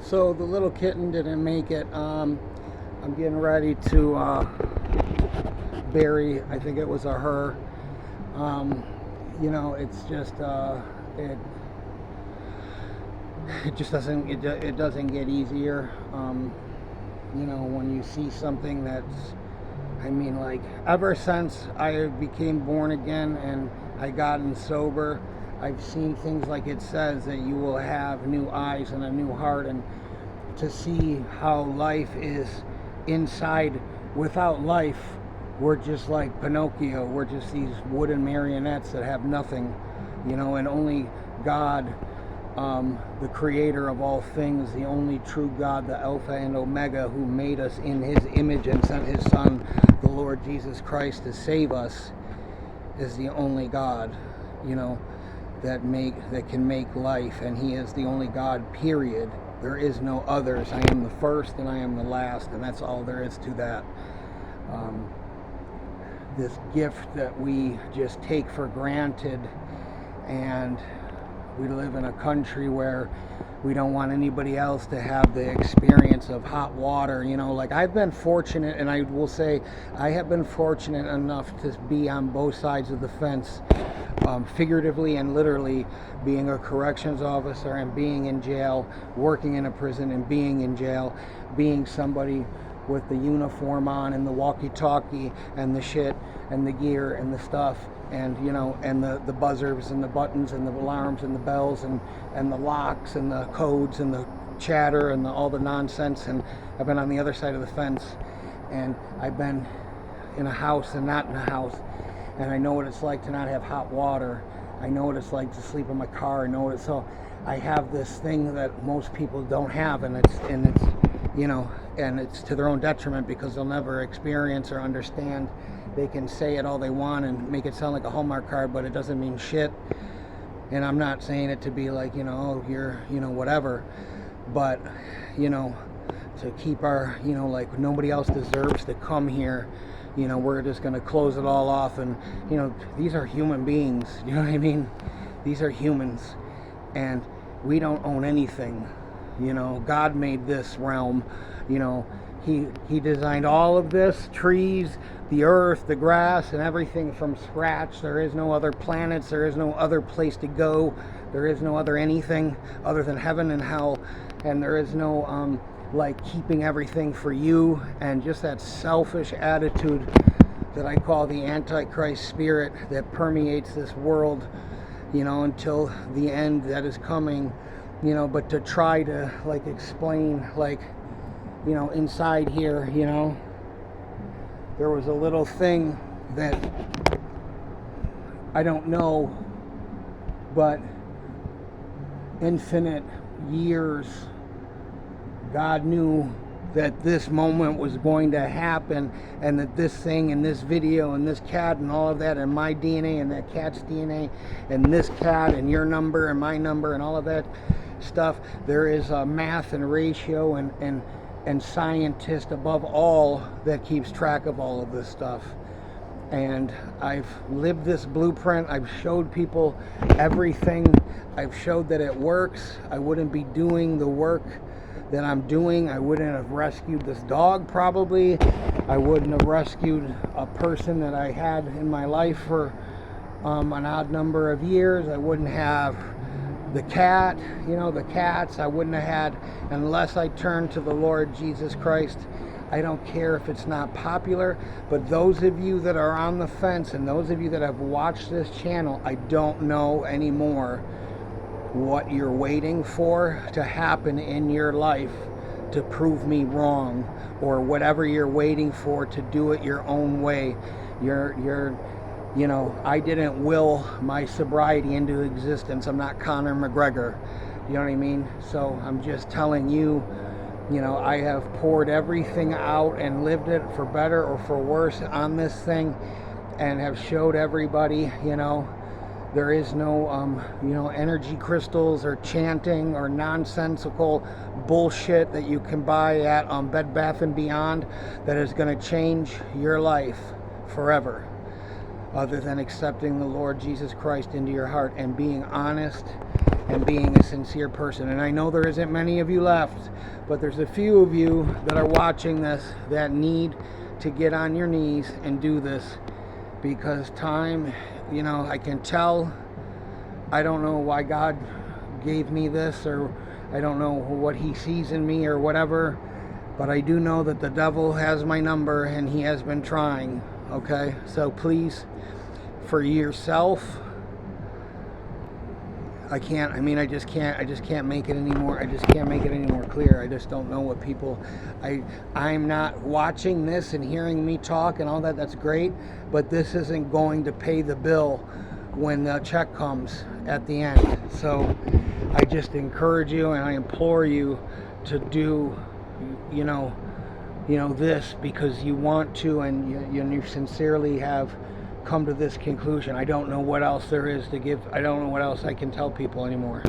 So the little kitten didn't make it. I'm getting ready to bury, I think it was a her. It's just it it just doesn't it doesn't get easier. When you see something that's, I mean, like, ever since I became born again and I gotten sober, I've seen things like it says that you will have new eyes and a new heart, and to see how life is inside. Without life, we're just like Pinocchio. We're just these wooden marionettes that have nothing, and only God, the creator of all things, the only true God, the Alpha and Omega, who made us in his image and sent his Son, the Lord Jesus Christ, to save us, is the only God, that can make life, and he is the only God, period. There is no others. I am the first and I am the last, and that's all there is to that. This gift that we just take for granted, and we live in a country where we don't want anybody else to have the experience of hot water. Like, I've been fortunate, and I will say I have been fortunate enough to be on both sides of the fence, figuratively and literally, being a corrections officer and being in jail, working in a prison and being in jail, being somebody with the uniform on and the walkie-talkie and the shit and the gear and the stuff, and and the buzzers and the buttons and the alarms and the bells and the locks and the codes and the chatter and all the nonsense. And I've been on the other side of the fence, and I've been in a house and not in a house, and I know what it's like to not have hot water. I know what it's like to sleep in my car. I know what it's so. I have this thing that most people don't have, and it's and it's to their own detriment, because they'll never experience or understand. They can say it all they want and make it sound like a Hallmark card, but it doesn't mean shit. And I'm not saying it to be like, oh, you're, whatever. But, to keep our, like, nobody else deserves to come here. We're just going to close it all off. And, these are human beings. You know what I mean? These are humans. And we don't own anything. God made this realm. He designed all of this, trees, the earth, the grass, and everything from scratch. There is no other planets. There is no other place to go. There is no other anything other than heaven and hell. And there is no, like, keeping everything for you. And just that selfish attitude that I call the Antichrist spirit that permeates this world, until the end that is coming. But to try to, like, explain, like, inside here, there was a little thing that I don't know, but infinite years, God knew that this moment was going to happen, and that this thing and this video and this cat and all of that, and my DNA and that cat's DNA and this cat and your number and my number and all of that stuff, there is a math and ratio and scientist above all that keeps track of all of this stuff. And I've lived this blueprint. I've showed people everything. I've showed that it works. I wouldn't be doing the work that I'm doing. I wouldn't have rescued this dog, probably. I wouldn't have rescued a person that I had in my life for an odd number of years. I wouldn't have the cat, the cats. I wouldn't have had, unless I turned to the Lord Jesus Christ. I don't care if it's not popular, but those of you that are on the fence, and those of you that have watched this channel, I don't know anymore what you're waiting for to happen in your life to prove me wrong, or whatever you're waiting for to do it your own way. I didn't will my sobriety into existence. I'm not Conor McGregor. You know what I mean? So I'm just telling you, I have poured everything out and lived it for better or for worse on this thing, and have showed everybody, there is no, energy crystals or chanting or nonsensical bullshit that you can buy at Bed Bath & Beyond that is going to change your life forever, other than accepting the Lord Jesus Christ into your heart and being honest and being a sincere person. And I know there isn't many of you left, but there's a few of you that are watching this that need to get on your knees and do this, because time, I can tell, I don't know why God gave me this, or I don't know what he sees in me or whatever, but I do know that the devil has my number and he has been trying. Okay, so please, for yourself, I just can't make it anymore. I just can't make it any more clear. I just don't know what people, I'm not watching this and hearing me talk and all that. That's great, but this isn't going to pay the bill when the check comes at the end. So I just encourage you and I implore you to do, this because you want to, and you sincerely have come to this conclusion. I don't know what else there is to give. I don't know what else I can tell people anymore.